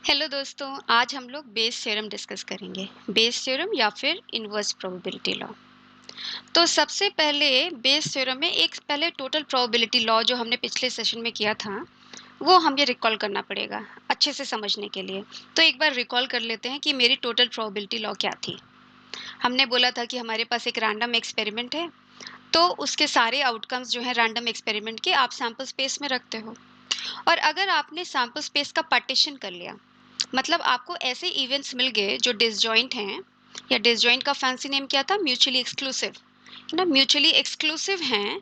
Hello दोस्तों, आज हम लोग बेस थ्योरम डिस्कस करेंगे। बेस थ्योरम या फिर इनवर्स प्रोबेबिलिटी लॉ। तो सबसे पहले बेस थ्योरम में एक पहले टोटल प्रोबेबिलिटी लॉ जो हमने पिछले सेशन में किया था, वो हमें रिकॉल करना पड़ेगा अच्छे से समझने के लिए। तो एक बार रिकॉल कर लेते हैं कि मेरी टोटल प्रोबेबिलिटी लॉ क्या थी। हमने बोला था कि हमारे पास एक रैंडम एक्सपेरिमेंट है, तो उसके सारे आउटकम्स जो है रैंडम एक्सपेरिमेंट के आप सैंपल स्पेस में रखते हो। और अगर आपने सैंपल स्पेस का पार्टीशन कर लिया, मतलब आपको ऐसे इवेंट्स मिल गए जो डिसजॉइंट हैं, या डिसजॉइंट का फैंसी नेम क्या था, म्यूचुअली एक्सक्लूसिव, है ना। म्यूचुअली एक्सक्लूसिव हैं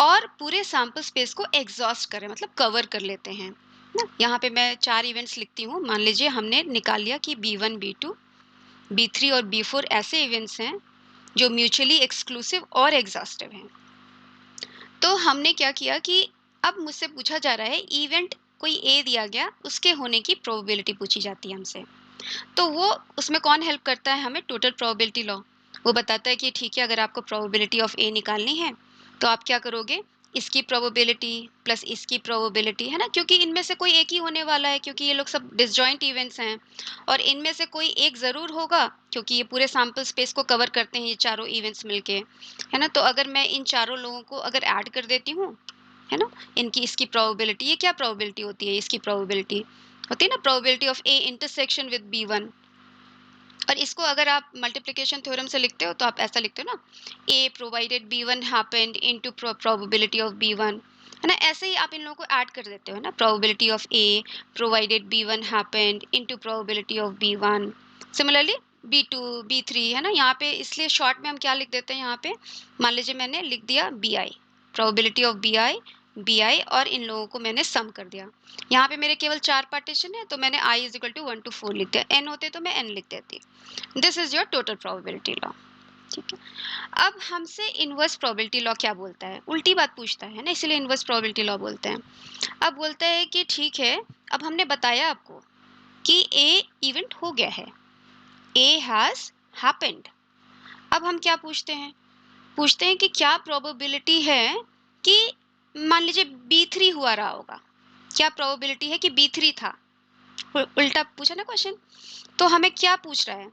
और पूरे सैंपल स्पेस को एग्जॉस्ट करें, मतलब कवर कर लेते हैं ना। यहाँ पे मैं 4 इवेंट्स लिखती हूँ। मान लीजिए हमने निकाल लिया कि B1 B2 B3 और B4 ऐसे इवेंट्स हैं जो म्यूचुअली एक्सक्लूसिव और एग्जॉस्टिव हैं। तो हमने क्या किया कि अब मुझसे पूछा जा रहा है, इवेंट कोई ए दिया गया, उसके होने की प्रोबेबिलिटी पूछी जाती है हमसे। तो वो उसमें कौन हेल्प करता है हमें, टोटल प्रोबेबिलिटी लॉ। वो बताता है कि ठीक है, अगर आपको प्रोबेबिलिटी ऑफ ए निकालनी है तो आप क्या करोगे, इसकी प्रोबेबिलिटी प्लस इसकी प्रोबेबिलिटी, है ना, क्योंकि इनमें से कोई एक ही होने वाला है, क्योंकि ये लोग सब डिसजॉइंट इवेंट्स हैं और इनमें से कोई एक ज़रूर होगा, क्योंकि ये पूरे सैंपल स्पेस को कवर करते हैं ये चारों इवेंट्स मिलके, है ना। तो अगर मैं इन चारों लोगों को अगर ऐड कर देती हूँ, है ना, इनकी इसकी प्रोबेबिलिटी, ये क्या प्रोबेबिलिटी होती है, इसकी प्रोबेबिलिटी होती है ना, probability of A intersection with B1। और इसको अगर आप मल्टीप्लिकेशन थ्योरम से लिखते हो तो आप ऐसा लिखते हो ना, A provided B1 happened into probability of B1, है ना। ऐसे ही आप इन लोगों को ऐड कर देते हो ना, probability of A provided B1 happened into probability of B1। Similarly B2 B3, है ना। यहाँ पे इसलिए शॉर्ट में हम क्या लिख देते हैं, यहाँ पे मान लीजिए मैंने लिख दिया BI, प्रोबेबिलिटी ऑफ BI और इन लोगों को मैंने सम कर दिया। यहाँ पे मेरे केवल 4 पार्टीशन है, तो मैंने I is equal to 1 to 4 लिख दिया। n होते तो मैं n लिख देती। This is your total probability law. ठीक है। अब हमसे इनवर्स प्रोबेबिलिटी लॉ क्या बोलता है, उल्टी बात पूछता है ना, इसलिए इनवर्स प्रोबेबिलिटी लॉ बोलते हैं। अब बोलता है कि ठीक है, अब हमने बताया आपको कि ए इवेंट हो गया है, ए हैज हैपेंड। अब हम क्या पूछते हैं कि क्या प्रोबेबिलिटी है कि मान लीजिए B3 हुआ रहा होगा, क्या प्रोबेबिलिटी है कि B3 था। उल्टा पूछा ना क्वेश्चन। तो हमें क्या पूछ रहा है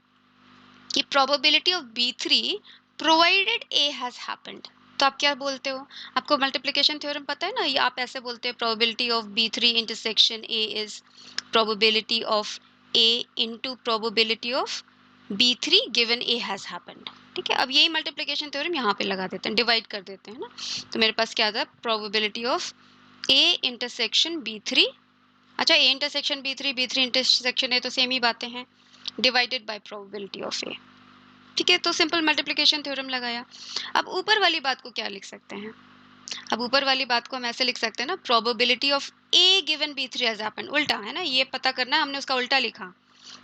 कि probability of B3 provided A has happened. तो आप क्या बोलते हो, आपको मल्टीप्लिकेशन थ्योरम पता है ना, ये आप ऐसे बोलते हैं, probability of B3 intersection A is probability of A into probability of B3 given A has happened. ठीक है। अब यही मल्टीप्लिकेशन थ्योरम यहाँ पे लगा देते हैं, डिवाइड कर देते हैं ना। तो मेरे पास क्या था, probability of A intersection B3, अच्छा A intersection B3 intersection A तो सेम ही बातें हैं, divided by probability of A। ठीक है। तो सिंपल मल्टीप्लिकेशन थ्योरम लगाया। अब ऊपर वाली बात को क्या लिख सकते हैं, अब ऊपर वाली बात को हम ऐसे लिख सकते हैं ना, probability of A given B3 has happened. उल्टा है ना, ये पता करना है, हमने उसका उल्टा लिखा,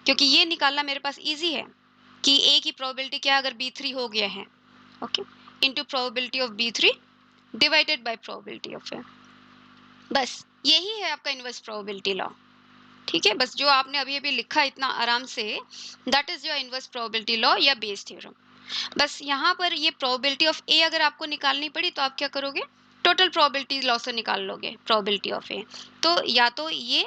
क्योंकि ये निकालना मेरे पास इजी है कि A की प्रोबेबिलिटी क्या अगर B3 हो गया है, okay, into probability of B3 divided by probability of A। बस यही है आपका इनवर्स प्रोबेबिलिटी लॉ। ठीक है, बस जो आपने अभी अभी लिखा इतना आराम से, that is your inverse probability law या बेस थ्योरम। बस यहाँ पर ये प्रोबेबिलिटी ऑफ ए अगर आपको निकालनी पड़ी तो आप क्या करोगे, टोटल प्रोबेबिलिटी लॉ से निकाल लोगे प्रोबेबिलिटी ऑफ ए। तो या तो ये,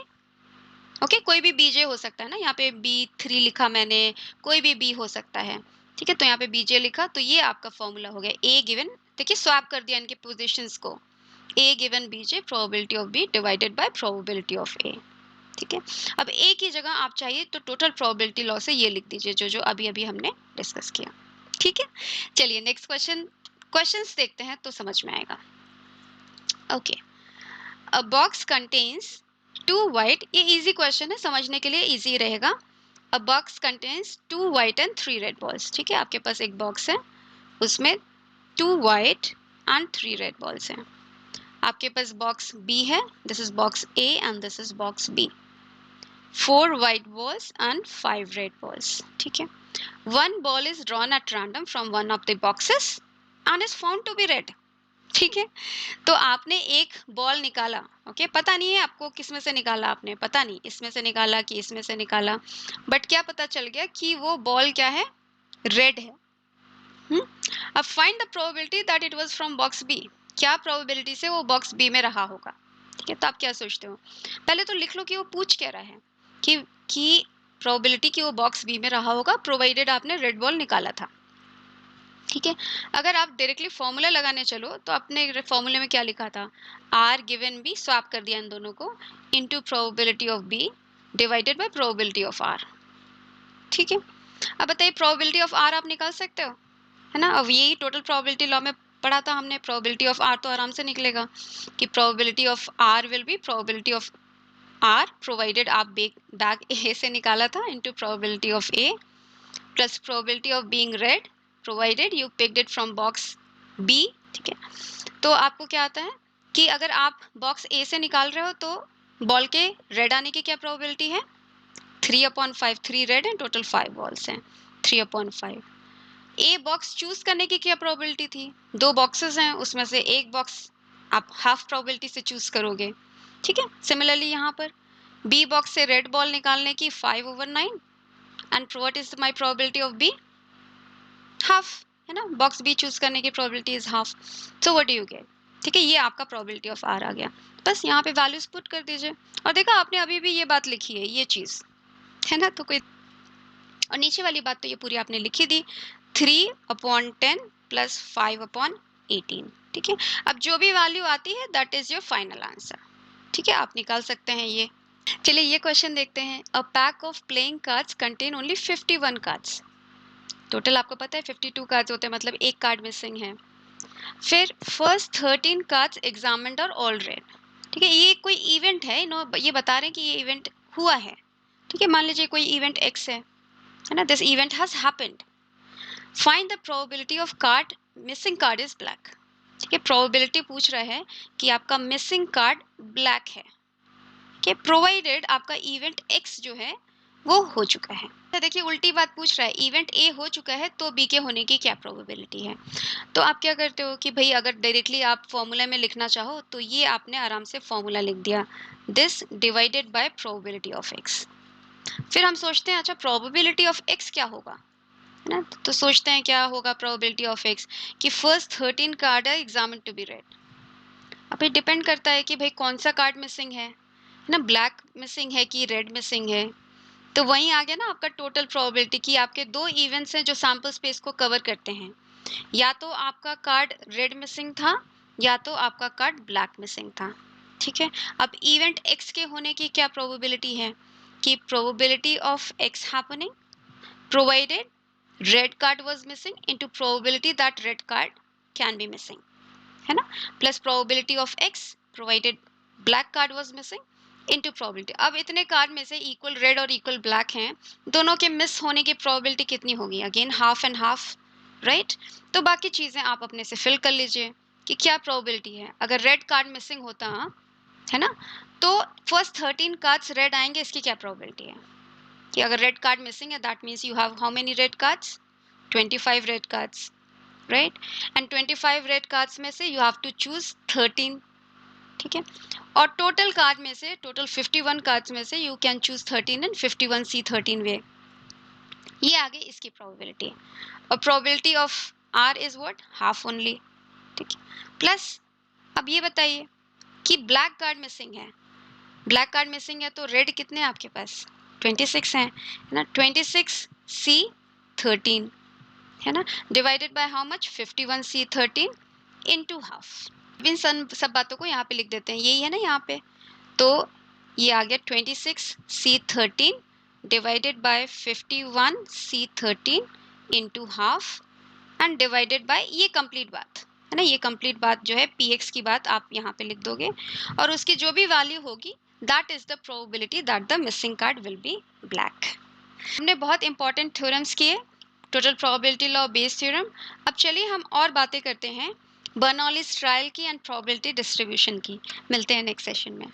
ओके, कोई भी बीजे हो सकता है ना, यहाँ पे B3 लिखा मैंने, कोई भी बी हो सकता है। ठीक है, तो यहाँ पे बीजे लिखा, तो ये आपका फॉर्मूला हो गया, ए गिवन, देखिए स्वैप कर दिया इनके पोजिशंस को, A given BJ probability of B divided by probability of A. ठीक है। अब ए की जगह आप चाहिए तो टोटल प्रोबेबिलिटी लॉ से ये लिख दीजिए, जो जो अभी अभी हमने डिस्कस किया। ठीक है। चलिए नेक्स्ट क्वेश्चंस देखते हैं तो समझ में आएगा। ओके, अ बॉक्स कंटेन्स टू वाइट, ये इजी क्वेश्चन है, समझने के लिए इजी रहेगा। अ box contains 2 white and 3 red balls. ठीक है, आपके पास एक बॉक्स है, उसमें 2 वाइट एंड 3 रेड बॉल्स हैं। आपके पास बॉक्स बी है, this is box A and this is box B. 4 white balls and 5 red balls. ठीक है। One ball is drawn at random from one of the boxes and is found to be red. ठीक है। तो आपने एक ball निकाला, okay, पता नहीं है आपको किस में से निकाला, आपने पता नहीं इसमें से निकाला कि इसमें से निकाला, बट क्या पता चल गया कि वो बॉल क्या है, रेड है। अब find the probability that it was from box B. क्या प्रोबेबिलिटी से वो बॉक्स बी में रहा होगा। ठीक है, तो आप क्या सोचते हो, पहले तो लिख लो कि वो पूछ क्या रहा है, कि कि प्रोबेबिलिटी कि वो बॉक्स बी में रहा होगा प्रोवाइडेड आपने रेड बॉल निकाला था। ठीक है, अगर आप डायरेक्टली फॉर्मूला लगाने चलो तो अपने फॉर्मूले में क्या लिखा था, आर गिवन बी, स्वैप कर दिया इन दोनों को, into probability of B divided by probability of R. ठीक है, अब बताइए प्रोबेबिलिटी ऑफ आर आप निकाल सकते हो, है ना। अब यही टोटल प्रोबेबिलिटी लॉ में पढ़ा था हमने, प्रोबेबिलिटी ऑफ आर तो आराम से निकलेगा कि probability of R will be probability of R provided, आप बैक ए से निकाला था, into probability of A plus probability of being red provided you picked it from box B. ठीक है, तो आपको क्या आता है कि अगर आप बॉक्स ए से निकाल रहे हो तो बॉल के रेड आने की क्या प्रोबेबिलिटी है, 3/5, 3 रेड एंड टोटल 5 बॉल्स हैं, 3/5। ए बॉक्स चूज करने की क्या प्रोबेबिलिटी थी, 2 बॉक्सेस हैं उसमें से एक बॉक्स आप हाफ प्रोबेबिलिटी से चूज करोगे। ठीक है, सिमिलरली यहाँ पर बी बॉक्स से रेड बॉल निकालने की 5/9 and what is my probability of B, half, है ना, बॉक्स बी चूज करने की probability is half, so what do you get. ठीक है, ये आपका प्रोबेबिलिटी ऑफ आर आ गया, बस यहाँ पे वैल्यूज पुट कर दीजिए और देखा आपने अभी भी ये बात लिखी है, ये चीज, है ना, तो कोई, और नीचे वाली बात तो ये पूरी आपने लिखी दी, 3/10 प्लस 5/18। ठीक है, अब जो भी वैल्यू आती है that is your final answer. ठीक है, आप निकाल सकते हैं ये। चलिए ये क्वेश्चन देखते हैं, a pack of playing cards contain only 51 cards, total आपको पता है 52 कार्ड्स होते हैं, मतलब एक कार्ड मिसिंग है। फिर first 13 cards examined are all red. ठीक है, ये कोई इवेंट है, ये बता रहे हैं कि ये इवेंट हुआ है। ठीक है, मान लीजिए कोई इवेंट एक्स है ना, this event has happened, find the probability of card missing card is black. ठीक है, प्रोबेबिलिटी पूछ रहा है कि आपका मिसिंग कार्ड ब्लैक है, कि प्रोवाइडेड आपका इवेंट एक्स जो है वो हो चुका है। तो देखिए उल्टी बात पूछ रहा है, इवेंट ए हो चुका है तो बी के होने की क्या प्रोबेबिलिटी है। तो आप क्या करते हो कि भाई अगर डायरेक्टली आप फॉर्मूला में लिखना चाहो तो ये आपने आराम से फॉर्मूला लिख दिया, this divided by probability of x. फिर हम सोचते हैं अच्छा प्रोबेबिलिटी ऑफ एक्स क्या होगा, है ना, तो सोचते हैं क्या होगा प्रोबेबिलिटी ऑफ एक्स, कि फर्स्ट 13 कार्ड है एग्जामिन टू बी रेड। अब ये डिपेंड करता है कि भाई कौन सा कार्ड मिसिंग है ना, ब्लैक मिसिंग है कि रेड मिसिंग है। तो वहीं आ गया ना आपका टोटल प्रोबेबिलिटी कि आपके 2 इवेंट्स हैं जो सैंपल स्पेस को कवर करते हैं, या तो आपका कार्ड रेड मिसिंग था या तो आपका कार्ड ब्लैक मिसिंग था। ठीक है, अब इवेंट एक्स के होने की क्या प्रोबेबिलिटी है, कि probability of x happening provided red card was missing into probability that red card can be missing, है ना, plus probability of x provided black card was missing into probability. अब इतने कार्ड में से इक्वल रेड और equal black हैं, दोनों के मिस होने की प्रोबेबिलिटी कितनी होगी, again half and half, right. तो बाकी चीजें आप अपने से फिल कर लीजिए कि क्या प्रोबेबिलिटी है, अगर रेड कार्ड मिसिंग होता है ना तो फर्स्ट 13 कार्ड्स रेड आएंगे, इसकी क्या प्रोबेबिलिटी है, कि अगर रेड कार्ड मिसिंग है that means you have how many red cards, 25 red cards, right, and 25 red cards में से यू हैव टू चूज 13। ठीक है, और टोटल कार्ड में से टोटल 51 कार्ड्स में से you can choose 13 and 51 C 13 way, ये आगे इसकी प्रोबेबिलिटी। और probability of R is what, half only. ठीक है, प्लस अब ये बताइए कि ब्लैक कार्ड मिसिंग है, ब्लैक कार्ड मिसिंग है तो रेड कितने हैं आपके पास, 26 हैं, है ना, 26 सी 13, है ना, divided by how much, 51 C 13 into half. इन सब बातों को यहाँ पे लिख देते हैं, यही है ना यहाँ पे, तो ये आ गया 26 C 13 divided by 51 C 13 into half and divided by ये कंप्लीट बात, है ना, ये कंप्लीट बात जो है पी एक्स की बात आप यहाँ पे लिख दोगे और उसकी जो भी वैल्यू होगी that is the probability that the missing card will be black. हमने बहुत इंपॉर्टेंट थ्योरम्स किए, total probability law, Bayes theorem. अब चलिए हम और बातें करते हैं बर्नौलीज ट्रायल की एंड प्रोबेबिलिटी डिस्ट्रीब्यूशन की। मिलते हैं नेक्स्ट सेशन में।